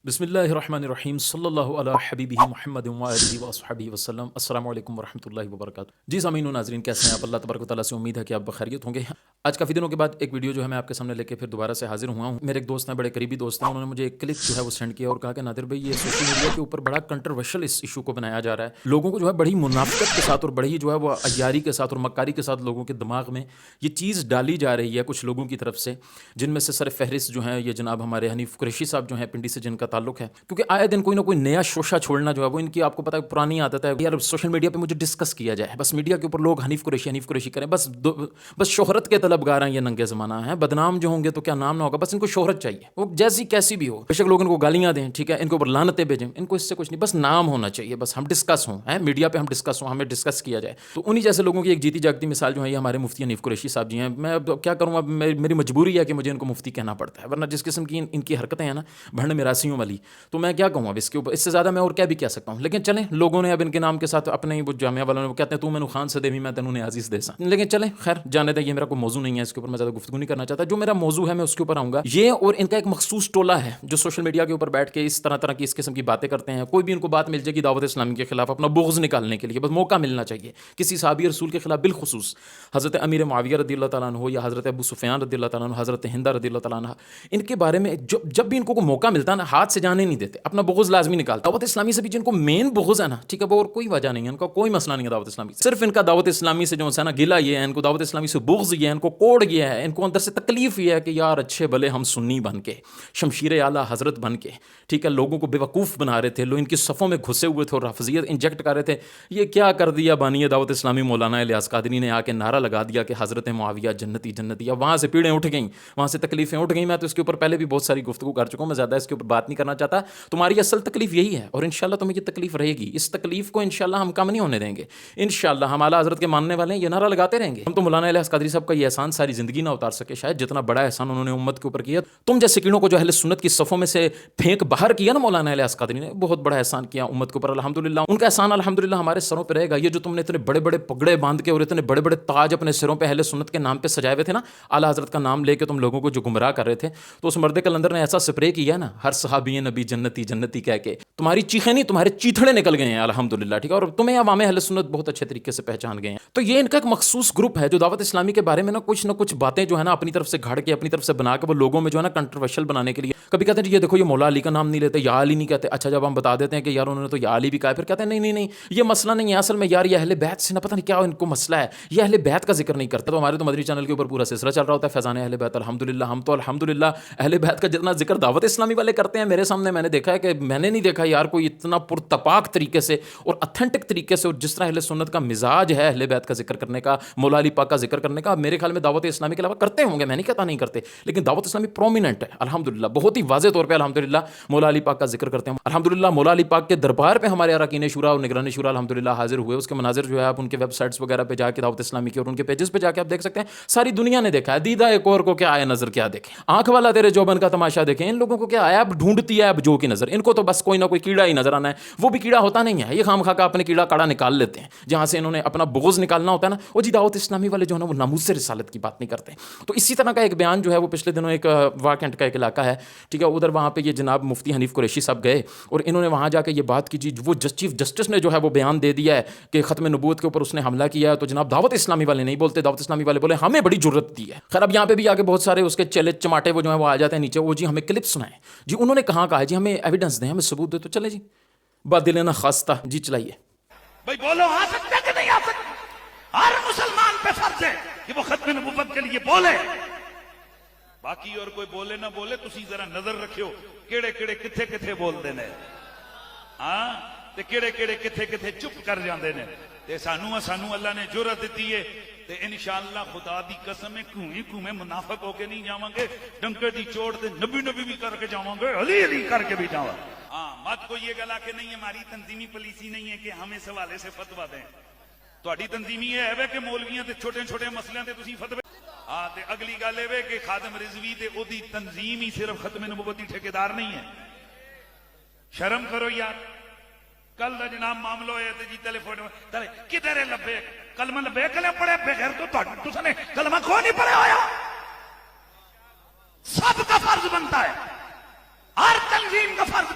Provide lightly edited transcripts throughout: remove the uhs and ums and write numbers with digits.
بسم اللہ الرحمن الرحیم صلی اللہ علیہ حبیبہ محمد وآلہ وصحبہ وسلم۔ السلام علیکم ورحمۃ اللہ وبرکاتہ۔ جی سامعین و ناظرین، کیسے ہیں آپ؟ اللہ تبارک و تعالیٰ سے امید ہے کہ آپ بخیریت ہوں گے۔ آج کافی دنوں کے بعد ایک ویڈیو جو ہے میں آپ کے سامنے لے کے پھر دوبارہ سے حاضر ہوا ہوں۔ میرے ایک دوست ہیں، بڑے قریبی دوست ہیں، انہوں نے مجھے ایک کلپ جو ہے وہ سینڈ کیا اور کہا کہ نادر بھائی، یہ سوشل میڈیا کے اوپر بڑا کنٹروورشل اس ایشو کو بنایا جا رہا ہے، لوگوں کو جو ہے بڑی منافقت کے ساتھ اور بڑی جو ہے وہ عیاری کے ساتھ اور مکاری کے ساتھ لوگوں کے دماغ میں یہ چیز ڈالی جا رہی ہے کچھ لوگوں کی طرف سے، جن میں سے سر فہرست جو ہیں یہ جناب ہمارے حنیف قریشی صاحب جو ہیں پنڈی سے، جن کا تعلق ہے، کیونکہ آئے دن کوئی نہ کوئی نیا شوشہ چھوڑنا جو ہے وہ ان کی، آپ کو پتہ ہے، پرانی عادت ہے یار سوشل میڈیا پہ مجھے ڈسکس کیا جائے، بس میڈیا کے اوپر لوگ حنیف قریشی کریں، بس شہرت کے طلبگار ہیں یہ ننگے زمانہ ہیں، بدنام جو ہوں گے تو کیا نام نہ ہوگا، بس ان کو شہرت چاہیے، وہ جیسی کیسی بھی ہو، بے شک لوگ ان کو گالیاں دیں، ٹھیک ہے، ان کے اوپر لعنتیں بھیجیں، ان کو اس سے کچھ نہیں، بس نام ہونا چاہیے، بس ہم ڈسکس ہوں، میڈیا پہ ہم ڈسکس ہوں، ہمیں ڈسکس کیا جائے۔ تو انہی جیسے لوگوں کی ایک جیتی جاگتی مثال جو ہے یہ ہمارے مفتی حنیف قریشی صاحب جی ہیں۔ میں اب کیا کروں، اب میری مجبوری ہے کہ مجھے ان کو مفتی کہنا پڑتا ہے، ورنہ جس قسم کی ان کی حرکتیں ہیں نا بھنڈ میراسیوں والی، تو میں کیا کہوں اب اس کے اوپر، اس سے زیادہ میں اور کیا بھی کہہ سکتا ہوں۔ لیکن چلیں، لوگوں نے اب ان کے نام کے ساتھ اپنے ہی وہ جامعہ والوں نے وہ کہتے ہیں تو مینو خان سے دے بھی میں تینوں نے عزیز دے سا، لیکن چلیں خیر جانے دیں، یہ میرا کوئی موضوع نہیں ہے، اس کے اوپر میں زیادہ گفتگو نہیں کرنا چاہتا۔ جو میرا موضوع ہے میں اس کے اوپر آؤں گا۔ یہ اور ان کا ایک مخصوص ٹولہ ہے جو سوشل میڈیا کے اوپر بیٹھ کے اس طرح کی اس قسم کی باتیں کرتے ہیں، کوئی بھی ان کو بات مل جائے گی دعوت اسلامی کے خلاف اپنا بغض نکالنے کے لیے، بس موقع ملنا چاہیے کسی صحابی رسول کے خلاف، بالخصوص حضرت امیر معاویہ رضی اللہ تعالیٰ عنہ یا حضرت ابو سفیان رضی اللہ تعالیٰ عنہ، حضرت ہند رضی اللہ تعالیٰ عنہ، ان کے بارے میں جب بھی ان کو موقع ملتا ہے نا ہاتھ سے جانے نہیں دیتے، اپنا بغض لازمی نکالتا۔ دعوت اسلامی سے بھی جن کو مین بغض ہے نا، ٹھیک ہے، وہ اور کوئی وجہ نہیں ہے، ان کا کوئی مسئلہ نہیں ہے دعوت اسلامی سے، صرف ان کا دعوت اسلامی سے جو ہے نا گلا یہ ہے، ان کو دعوت اسلامی سے بغض یہ ہے، ان کو کوڑ یہ ہے، ان کو اندر سے تکلیف یہ ہے کہ یار اچھے بھلے ہم سنی بن کے، شمشیر اعلیٰ حضرت بن کے، ٹھیک ہے، لوگوں کو بے وقوف بنا رہے تھے، لوگ ان کی صفوں میں گھسے ہوئے تھے اور رافضیت انجیکٹ کر رہے تھے، یہ کیا کر دیا بانی دعوت اسلامی مولانا الیاس قادری نے، آ کے نعرہ لگا دیا کہ حضرت معاویہ جنتی جنتی، اب وہاں سے پیڑیں اٹھ گئیں، وہاں سے تکلیفیں اٹھ گئیں۔ میں تو اس کے اوپر پہلے بھی بہت ساری گفتگو کر چکا ہوں، میں زیادہ اس کے اوپر بات نہیں کرنا چاہتا۔ تمہاری اصل تکلیف یہی ہے اور انشاءاللہ تمہیں یہ تکلیف رہے گی، اس تکلیف کو انشاءاللہ ہم کم نہیں ہونے دیں گے، انشاءاللہ ہم اعلیٰ حضرت کے ماننے والے ہیں، یہ نعرہ لگاتے رہیں گے۔ ہم تو مولانا الیاس قادری صاحب کا یہ احسان ساری زندگی نہ اتار سکے، شاید جتنا بڑا احسان انہوں نے امت کے اوپر کیا، تم جیسے کیڑوں کو جو اہل سنت کی صفوں میں سے پھینک باہر کیا نا مولانا الیاس قادری نے، بہت بڑا احسان کیا امت کے اوپر، الحمدللہ ان کا احسان الحمدللہ ہمارے سروں پہ رہے گا۔ یہ جو تم نے اتنے بڑے بڑے پگڑے باندھ کے اور اتنے بڑے بڑے تاج اپنے سروں پہ اہل سنت کے نام پہ سجائے ہوئے تھے نا، اعلیٰ حضرت کا نام لے کے تم لوگوں کو جو گمراہ کر رہے تھے، تو اس مرد کلندر نے ایسا سپرے کیا نا ہر صحابی نبی جنتی جنتی کہہ کے، تمہاری چیخیں نہیں تمہارے چیتھڑے نکل گئے ہیں الحمدللہ، ٹھیک ہے، اور تمہیں عوام اہل سنت بہت اچھے طریقے سے پہچان گئے ہیں۔ تو یہ ان کا ایک مخصوص گروپ ہے جو دعوت اسلامی کے بارے میں نا کچھ باتیں جو ہے نا اپنی طرف سے گھڑ کے اپنی طرف سے بنا کے وہ لوگوں میں جو ہے نا کنٹروورشل بنانے کے لیے، کبھی کہتے ہیں یہ دیکھو یہ مولا علی کا نام نہیں لیتے، یا علی نہیں کہتے، اچھا جب ہم بتا دیتے ہیں کہ یار انہوں نے تو یا علی بھی کہا، پھر کہتے ہیں نہیں یہ مسئلہ نہیں ہے، اصل میں یار یہ اہل بیت سے نہ پتہ نہیں کیا ان کو مسئلہ ہے، یہ اہل بیت کا ذکر نہیں کرتا۔ تو ہمارے تو مدری چینل کے اوپر پورا سلسلہ چل رہا ہوتا ہے فیضان اہل بیت، الحمدللہ ہم تو الحمدللہ اہل بیت کا جتنا ذکر دعوت اسلامی والے کرتے ہیں، میرے سامنے میں نے دیکھا ہے کہ میں نے نہیں دیکھا یار کوئی اتنا پرتپاک طریقے سے اور اتھینٹک طریقے سے، اور جس طرح اہل سنت کا مزاج ہے اہل بیت کا ذکر کرنے کا، مولا علی پاک کا ذکر کرنے کا، میرے خیال میں دعوت اسلامی کے علاوہ کرتے ہوں گے، میں نہیں کہتا نہیں کرتے، لیکن دعوت اسلامی پرومیننٹ ہے الحمدللہ، بہت ہی واضح طور پہ الحمدللہ مولا علی پاک کا ذکر کرتے ہیں الحمدللہ۔ مولا علی پاک کے دربار پہ ہمارے اراکین شورا اور نگران شورا الحمدللہ حاضر ہوئے، اس کے مناظر جو ہے آپ ان کے ویب سائٹس وغیرہ پہ جا کے دعوت اسلامی کی اور ان کے پیجز پہ جا کے آپ دیکھ سکتے ہیں، ساری دنیا نے دیکھا ہے، دیدہ ایک اور کو کیا آیا نظر، کیا دیکھیں آنکھ والا تیرے جوبن کا تماشا دیکھیں، ان لوگوں کو کیا آیا اب ڈھونڈتی ہے اب جو کی نظر، ان کو تو بس کوئی نہ کوئی کیڑا ہی نظر آنا ہے، وہ بھی کیڑا ہوتا نہیں ہے، یہ خام خواہ کا اپنے کیڑا کاڑا نکال لیتے ہیں جہاں سے انہوں نے اپنا بغض نکالنا ہوتا ہے نا، وہ جی دعوت اسلامی والے جو ہے نا وہ ناموس رسالت کی بات نہیں کرتے۔ تو اسی طرح کا ایک بیان جو ہے وہ پچھلے دنوں ایک واکنٹ کا ایک علاقہ ہے، ٹھیک ہے، ادھر وہاں پہ یہ جناب مفتی حنیف قریشی صاحب گئے اور انہوں نے وہاں جا کے یہ بات کی، جی وہ چیف جسٹس نے جو ہے وہ بیان دے دیا ہے کہ ختم نبوت کے اوپر اس نے حملہ کیا ہے، تو جناب دعوت اسلامی والے نہیں بولتے، دعوت اسلامی والے بولے ہمیں بڑی جرت دی ہے۔ خیر اب یہاں پہ بھی آگے بہت سارے اس کے چلے چماٹے وہ جو ہیں وہ آ جاتے ہیں نیچے، وہ جی ہمیں کلپ سنائیں، جی انہوں نے کہاں کہا ہے، جی ہمیں ایویڈنس دیں، ہمیں ثبوت دے، تو چلے جی بات دل نہ خواستہ، جی چلائیے بھائی بولو، آ سکتے کہ نہیں آ سکتے؟ ہر مسلمان پہ فرض ہے کہ وہ ختم نبوت کے لیے بولے، باقی اور کوئی بولے نہ بولے تسی ذرا نظر رکھیو کیڑے کیڑے کتھے کتھے بول دے نے، ہاں تے کیڑے کیڑے کتھے کتھے چپ کر جاندے نے، تے سانو اللہ نے جرأت دتی ہے، تے انشاءاللہ خدا دی قسم ہے کوئی منافق ہو کے نہیں جاواں گے، ڈنکے دی چوٹ تے نبی بھی کر کے جاواں گے، علی کر کے بھی جاواں۔ ہاں مت کوئی یہ گلا کہ نہیں ہماری تنظیمی پالیسی نہیں ہے کہ ہم اس حوالے سے فتویٰ دیں، تہاڈی تنظیمی یہ ہے کہ مولویاں تے چھوٹے چھوٹے مسئلے تے تسی فتوی، ہاں تے اگلی گل ہے کہ خادم رضوی تے او دی تنظیم ہی صرف ختم نبوت دی ٹھیکیدار نہیں ہے، شرم کرو یار۔ کل دا جناب معاملہ ہویا تے جی ٹیلیفون کدھر ہے لبے کلمہ لبے کلمہ پڑھے بغیر تو تس نے کلمہ کوئی نہیں پڑھے ہویا، سب کا فرض بنتا ہے، ہر تنظیم کا فرض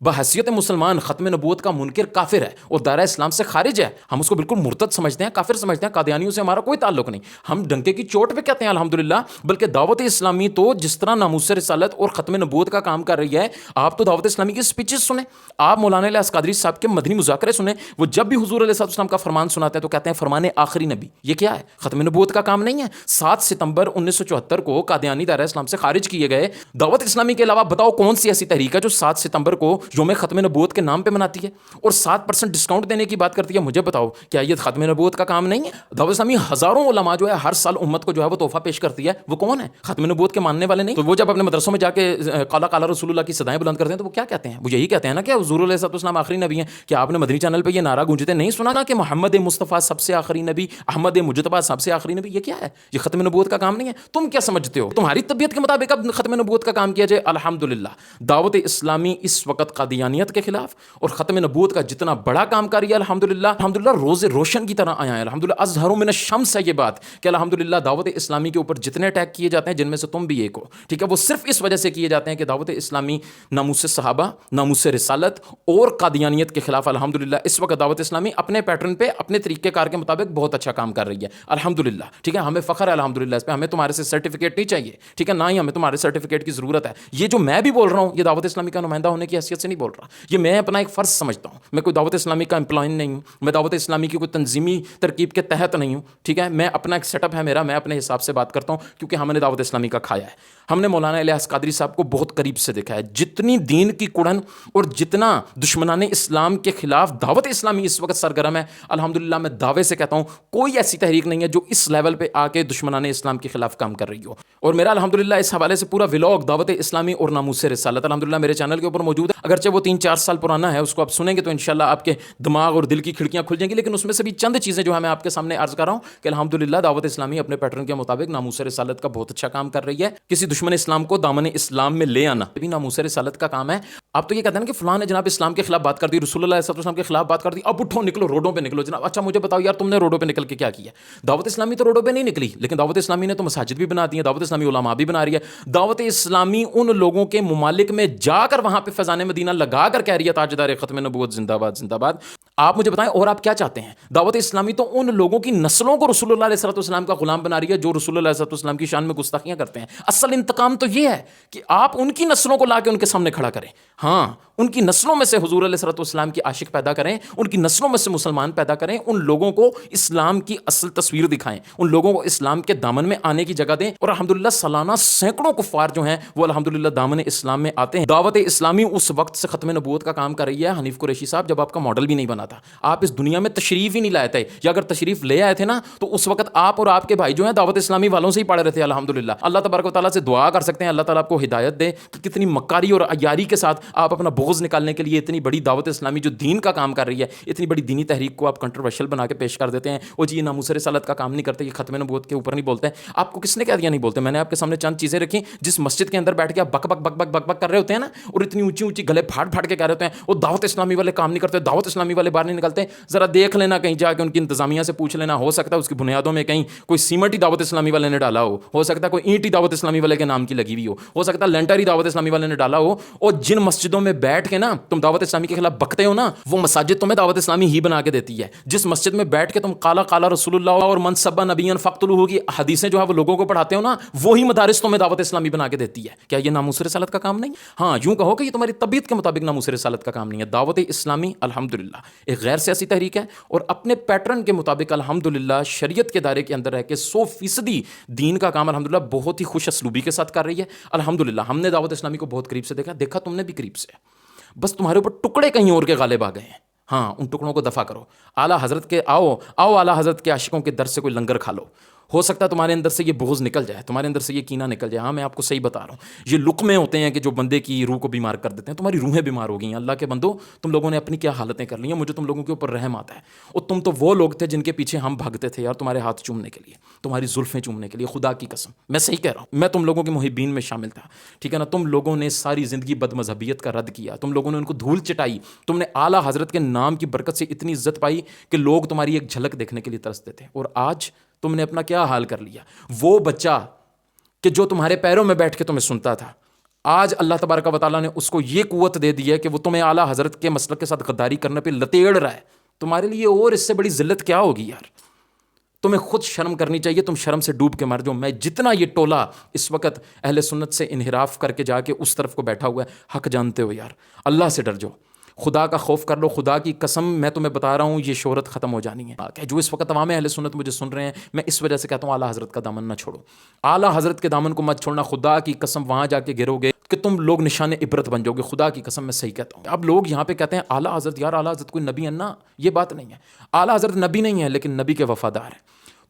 بحیثیت مسلمان ختم نبوت کا منکر کافر ہے اور دائرہ اسلام سے خارج ہے. ہم اس کو بالکل مرتد سمجھتے ہیں, کافر سمجھتے ہیں. قادیانیوں سے ہمارا کوئی تعلق نہیں. ہم ڈنکے کی چوٹ پہ کہتے ہیں الحمدللہ. بلکہ دعوت اسلامی تو جس طرح ناموس رسالت اور ختم نبوت کا کام کر رہی ہے, آپ تو دعوت اسلامی کی سپیچز سنیں, آپ مولانا الیاس قادری صاحب کے مدنی مذاکرے سنیں. وہ جب بھی حضور علیہ السلام کا فرمان سناتے ہیں تو کہتے ہیں فرمان آخری نبی. یہ کیا ہے؟ ختم نبوت کا کام نہیں ہے. 7 ستمبر 1974 کو قادیانی دائرہ اسلام سے خارج کیے گئے. دعوت اسلامی کے علاوہ بتاؤ کون سی ایسی تحریک ہے جو 7 ستمبر کو یوم ختم نبوت کے نام پہ مناتی ہے اور 7% ڈسکاؤنٹ دینے کی بات کرتی ہے؟ مجھے بتاؤ, کیا یہ ختم نبوت کا کام نہیں ہے؟ دعوت اسلامی ہزاروں علماء جو ہے ہر سال امت کو جو ہے وہ تحفہ پیش کرتی ہے. وہ کون ہے؟ ختم نبوت کے ماننے والے نہیں. تو وہ جب اپنے مدرسوں میں جا کے قال قال رسول اللہ کی صدائیں بلند کرتے ہیں تو وہ کیا کہتے ہیں؟ وہ یہی کہتے ہیں نا کہ حضور علیہ السلام آخری نبی ہیں. کیا آپ نے مدنی چینل پہ یہ نعرہ گونجتے نہیں سنا نا کہ محمد مصطفیٰ سب سے آخری نبی, احمد مجتبیٰ سب سے آخری نبی؟ یہ کیا ہے؟ یہ ختم نبوت کا کام نہیں ہے. تم کیا سمجھتے ہو؟ تمہاری طبیعت کے مطابق اب ختم نبوت کا کام کیا جائے. الحمدللہ دعوت اسلامی اس وقت قادیانیت کے خلاف اور ختم نبوت کا جتنا بڑا کام کر رہی ہے الحمدللہ روز روشن کی طرح آیا ہے. الحمدللہ اظہر من الشمس ہے یہ بات کہ الحمدللہ دعوت اسلامی کے اوپر جتنے اٹیک کیے جاتے ہیں, جن میں سے تم بھی ایک ہو, ٹھیک ہے, وہ صرف اس وجہ سے کیے جاتے ہیں کہ دعوت اسلامی ناموس صحابہ, ناموس رسالت اور قادیانیت کے خلاف الحمدللہ اس وقت دعوت اسلامی اپنے پیٹرن پہ اپنے طریقہ کار کے مطابق بہت اچھا کام کر رہی ہے الحمدللہ. ٹھیک ہے, ہمیں فخر ہے الحمدللہ اس پہ. ہمیں تمہارے سے سرٹیفکیٹ نہیں چاہیے, ٹھیک ہے, نہ ہی ہمیں تمہارے سرٹیفکیٹ کی ضرورت ہے. یہ جو میں بھی بول رہا ہوں یہ دعوت اسلامی کا نمائندہ ہونے کی حیثیت سے نہیں بول رہا, یہ میں اپنا ایک فرض سمجھتا ہوں. میں کوئی دعوت اسلامی کا امپلائن نہیں ہوں, میں دعوت اسلامی کی کوئی تنظیمی ترکیب کے تحت نہیں ہوں, ٹھیک ہے. میں اپنا ایک سیٹ اپ ہے میرا, میں اپنے حساب سے بات کرتا ہوں کیونکہ ہم نے دعوت اسلامی کا کھایا ہے. ہم نے مولانا الیاس قادری صاحب کو بہت قریب سے دیکھا ہے. جتنی دین کی کڑن اور جتنا دشمنان اسلام کے خلاف دعوت اسلامی اس وقت سرگرم ہے الحمدللہ, میں دعوے سے کہتا ہوں کوئی ایسی تحریک نہیں ہے جو اس لیول پہ آ کے دشمنان اسلام کے خلاف کام کر رہی ہو. اور میرا الحمدللہ اس حوالے سے پورا ولاگ دعوت اسلامی اور ناموس رسالت الحمدللہ میرے چینل کے اوپر موجود ہے. اگرچہ وہ 3-4 سال پرانا ہے, اس کو آپ سنیں گے تو انشاءاللہ آپ کے دماغ اور دل کی کھڑکیاں کھل جائیں گی. لیکن اس میں سے بھی چند چیزیں جو ہے میں آپ کے سامنے عرض کر رہا ہوں کہ الحمدللہ دعوت اسلامی اپنے پیٹرن کے مطابق ناموس رسالت کا بہت اچھا کام کر رہی ہے. کسی دشمن اسلام کو دامن اسلام میں لے آنا بھی ناموس رسالت کا کام ہے. آپ تو یہ کہتے ہیں کہ فلاں نے جناب اسلام کے خلاف بات کر دی, رسول اللہ صلی اللہ علیہ وسلم کے خلاف بات کر دی, اب اٹھو نکلو روڈوں پہ نکلو جناب. اچھا مجھے بتاؤ یار تم نے روڈوں پہ نکل کے کیا کیا؟ دعوت اسلامی تو روڈوں پہ نہیں نکلی, لیکن دعوت اسلامی نے تو مساجد بھی بنا دی ہیں, دعوت اسلامی علماء بھی بنا رہی ہے. دعوت اسلامی ان لوگوں کے ممالک میں جا کر وہاں پہ فیضان مدینہ لگا کر کہہ رہی ہے تاجدار ختم نبوت زندہ باد زندہ باد. آپ مجھے بتائیں اور آپ کیا چاہتے ہیں؟ دعوت اسلامی تو ان لوگوں کی نسلوں کو رسول اللہ علیہ السلام کا غلام بنا رہی ہے جو رسول اللہ علیہ السلام کی شان میں گستاخیاں کرتے ہیں. اصل انتقام تو یہ ہے کہ آپ ان کی نسلوں کو لا کے ان کے سامنے کھڑا کریں. ہاں, ان کی نسلوں میں سے حضور علیہ السلام کی عاشق پیدا کریں, ان کی نسلوں میں سے مسلمان پیدا کریں, ان لوگوں کو اسلام کی اصل تصویر دکھائیں, ان لوگوں کو اسلام کے دامن میں آنے کی جگہ دیں. اور الحمدللہ سالانہ سینکڑوں کفار جو ہیں وہ الحمدللہ دامن اسلام میں آتے ہیں. دعوت اسلامی اس وقت سے ختم نبوت کا کام کر رہی ہے حنیف قریشی صاحب جب آپ کا ماڈل بھی نہیں بنا تھا, آپ اس دنیا میں تشریف ہی نہیں لائے تھے, یا اگر تشریف لے آئے تھے نا تو اس وقت آپ اور آپ کے بھائی جو ہیں دعوت اسلامی والوں سے ہی پڑھ رہے تھے. الحمدللہ اللہ تبارک و تعالیٰ سے دعا کر سکتے ہیں اللہ تعالیٰ آپ کو ہدایت دے کہ کتنی مکاری اور عیاری کے ساتھ آپ اپنا بغض نکالنے کے لیے اتنی بڑی دعوت اسلامی جو دین کا کام کر رہی ہے, اتنی بڑی دینی تحریک کو آپ کنٹروورشل بنا کے پیش کر دیتے ہیں. وہ جی یہ ناموس رسالت کا کام نہیں کرتے, یہ ختم نبوت کے اوپر نہیں بولتے. آپ کو کس نے کہہ دیا نہیں بولتے؟ میں نے آپ کے سامنے چند چیزیں رکھی. جس مسجد کے اندر بیٹھ کے آپ بک بک بک بک بک بک کر رہے ہوتے ہیں نا, اور اتنی اونچی اونچی گلے پھاڑ پھاڑ کے کہہ رہے ہوتے ہیں وہ دعوت اسلامی والے کام نہیں کرتے, دعوت اسلامی والے باہر نہیں نکلتے. ذرا دیکھ لینا کہیں جا کے ان کی انتظامیہ سے پوچھ لینا, ہو سکتا ہے اس کی بنیادوں میں کہیں کوئی سیمنٹ ہی دعوت اسلامی والے نے ڈالا ہو سکتا ہے کوئی اینٹ ہی دعوت اسلامی والے کے نام کی لگی ہوئی ہو سکتا ہے لینٹر ہی دعوت اسلامی والے نے ڈالا ہو. اور جن مسجدوں میں بیٹھ کے نا تم دعوت اسلامی کے خلاف بکتے ہو نا, وہ مساجد تمہیں دعوت اسلامی ہی بنا کے دیتی ہے. جس مسجد میں بیٹھ کے تم قال قال رسول اللہ اور من سب نبی فقتلوہ کی حدیثیں جو ہے وہ لوگوں کو پڑھاتے ہو نا, وہی مدارس تمہیں دعوت اسلامی بنا کے دیتی ہے. کیا یہ ناموس رسالت کا کام نہیں؟ ہاں, یوں کہو کہ یہ تمہاری طبیعت کے مطابق ناموس رسالت کا کام نہیں ہے. دعوت اسلامی الحمدللہ ایک غیر سیاسی تحریک ہے اور اپنے پیٹرن کے مطابق الحمدللہ شریعت کے دائرے کے اندر رہ کے 100% دین کا کام الحمدللہ بہت ہی خوش اسلوبی کے ساتھ کر رہی ہے. الحمدللہ ہم نے دعوت اسلامی کو بہت قریب سے دیکھا تم نے بھی قریب سے, بس تمہارے اوپر ٹکڑے کہیں اور کے غالب آ گئے ہیں. ہاں, ان ٹکڑوں کو دفع کرو. اعلیٰ حضرت کے آؤ اعلیٰ حضرت کے عاشقوں کے در سے کوئی لنگر کھا لو. ہو سکتا ہے تمہارے اندر سے یہ بغض نکل جائے, تمہارے اندر سے یہ کینہ نکل جائے. ہاں, میں آپ کو صحیح بتا رہا ہوں, یہ لقمے ہوتے ہیں کہ جو بندے کی روح کو بیمار کر دیتے ہیں. تمہاری روحیں بیمار ہو گئی ہیں. اللہ کے بندو, تم لوگوں نے اپنی کیا حالتیں کر لی ہیں. مجھے تم لوگوں کے اوپر رحم آتا ہے. اور تم تو وہ لوگ تھے جن کے پیچھے ہم بھاگتے تھے یار, تمہارے ہاتھ چومنے کے لیے, تمہاری زلفیں چومنے کے لیے. خدا کی قسم میں صحیح کہہ رہا ہوں, میں تم لوگوں کے محبین میں شامل تھا, ٹھیک ہے نا. تم لوگوں نے ساری زندگی بد مذہبیت کا رد کیا, تم لوگوں نے ان کو دھول چٹائی. تم نے اعلیٰ حضرت کے نام کی برکت سے اتنی عزت پائی کہ لوگ تمہاری ایک جھلک دیکھنے کے لیے ترستے تھے. اور آج تم نے اپنا کیا حال کر لیا. وہ بچہ کہ جو تمہارے پیروں میں بیٹھ کے تمہیں سنتا تھا, آج اللہ تبارک و تعالیٰ نے اس کو یہ قوت دے دی ہے کہ وہ تمہیں اعلیٰ حضرت کے مسلک کے ساتھ غداری کرنے پہ لتیڑ رہا ہے. تمہارے لیے اور اس سے بڑی ذلت کیا ہوگی یار؟ تمہیں خود شرم کرنی چاہیے. تم شرم سے ڈوب کے مر جاؤ. میں جتنا یہ ٹولہ اس وقت اہل سنت سے انحراف کر کے جا کے اس طرف کو بیٹھا ہوا ہے، حق جانتے ہو یار. اللہ سے ڈر جاؤ، خدا کا خوف کر لو. خدا کی قسم میں تمہیں بتا رہا ہوں، یہ شہرت ختم ہو جانی ہے. کہ جو اس وقت عوام اہل سنت مجھے سن رہے ہیں، میں اس وجہ سے کہتا ہوں اعلیٰ حضرت کا دامن نہ چھوڑو. اعلیٰ حضرت کے دامن کو مت چھوڑنا. خدا کی قسم وہاں جا کے گرو گے کہ تم لوگ نشان عبرت بن جاؤ گے. خدا کی قسم میں صحیح کہتا ہوں. اب لوگ یہاں پہ کہتے ہیں اعلیٰ حضرت، یار اعلیٰ حضرت کوئی نبی ہے نا؟ یہ بات نہیں ہے. اعلیٰ حضرت نبی نہیں ہے لیکن نبی کے وفادار ہیں.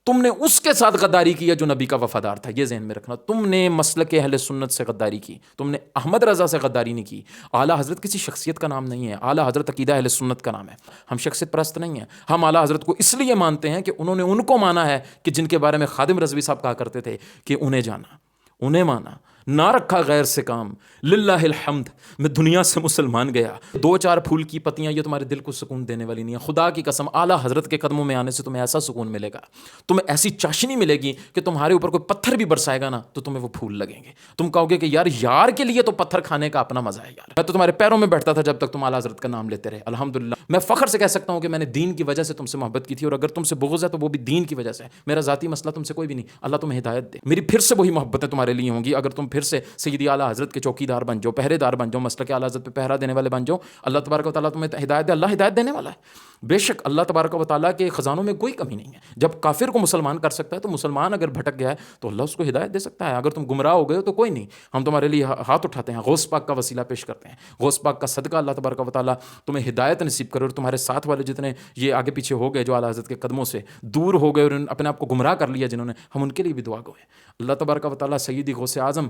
تم نے اس کے ساتھ غداری کی ہے جو نبی کا وفادار تھا. یہ ذہن میں رکھنا. تم نے مسلک اہل سنت سے غداری کی، تم نے احمد رضا سے غداری نہیں کی. اعلیٰ حضرت کسی شخصیت کا نام نہیں ہے. اعلیٰ حضرت عقیدہ اہل سنت کا نام ہے. ہم شخصیت پرست نہیں ہیں. ہم اعلیٰ حضرت کو اس لیے مانتے ہیں کہ انہوں نے ان کو مانا ہے کہ جن کے بارے میں خادم رضوی صاحب کہا کرتے تھے کہ انہیں جانا، انہیں مانا، نہ رکھا غیر سے کام. للہ الحمد، میں دنیا سے مسلمان گیا. 2-4 پھول کی پتیاں یہ تمہارے دل کو سکون دینے والی نہیں ہے. خدا کی قسم اعلیٰ حضرت کے قدموں میں آنے سے تمہیں ایسا سکون ملے گا، تمہیں ایسی چاشنی ملے گی کہ تمہارے اوپر کوئی پتھر بھی برسائے گا نا تو تمہیں وہ پھول لگیں گے. تم کہو گے کہ یار کے لیے تو پتھر کھانے کا اپنا مزہ ہے یار. میں تو تمہارے پیروں میں بیٹھتا تھا جب تک تم اعلیٰ حضرت کا نام لیتے رہے. الحمدللہ میں فخر سے کہہ سکتا ہوں کہ میں نے دین کی وجہ سے تم سے محبت کی تھی، اور اگر تم سے بغض ہے تو وہ بھی دین کی وجہ سے ہے. میرا ذاتی مسئلہ تم سے کوئی بھی نہیں. اللہ تمہیں ہدایت دے. میری پھر سے وہی محبتیں تمہارے لیے ہوں گی اگر تم پھر سے سیدی اعلیٰ حضرت کے چوکیدار بن جاؤ، پہرے دار بن جاؤ، مسلک اعلیٰ حضرت پہ پہرا دینے والے بن جاؤ. اللہ تبارک و تعالیٰ تمہیں ہدایت دے. اللہ ہدایت دینے والا ہے. بے شک اللہ تبارک و تعالیٰ کے خزانوں میں کوئی کمی نہیں ہے. جب کافر کو مسلمان کر سکتا ہے تو مسلمان اگر بھٹک گیا ہے تو اللہ اس کو ہدایت دے سکتا ہے. اگر تم گمراہ ہو گئے ہو تو کوئی نہیں، ہم تمہارے لیے ہاتھ اٹھاتے ہیں، غوث پاک کا وسیلہ پیش کرتے ہیں. غوث پاک کا صدقہ اللہ تبارک و تعالیٰ تمہیں ہدایت نصیب کرے. اور تمہارے ساتھ والے جتنے یہ آگے پیچھے ہو گئے جو اعلیٰ حضرت کے قدموں سے دور ہو گئے اور اپنے آپ کو گمراہ کر لیا جنہوں نے، ہم ان کے لیے بھی دعا گو ہیں. اللہ تبارک و تعالیٰ سیدی غوث اعظم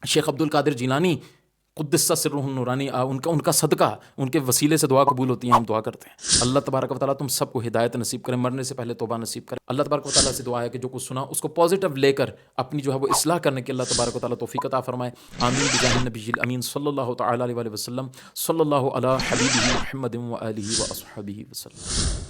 شیخ عبد القادر جیلانی قدس سرہ النورانی، ان کا صدقہ، ان کے وسیلے سے دعا قبول ہوتی ہے. ہم دعا کرتے ہیں اللہ تبارک و تعالیٰ تم سب کو ہدایت نصیب کرے، مرنے سے پہلے توبہ نصیب کرے. اللہ تبارک و تعالیٰ سے دعا ہے کہ جو کچھ سنا اس کو پازیٹیو لے کر اپنی جو ہے وہ اصلاح کرنے کی اللہ تبارک و تعالیٰ توفیق عطا فرمائے. آمین بجاہ النبی الامین صلی اللہ تعالیٰ علیہ وسلم. صلی اللہ علی حبیبہ محمد و آلہ و اصحابہ وسلم.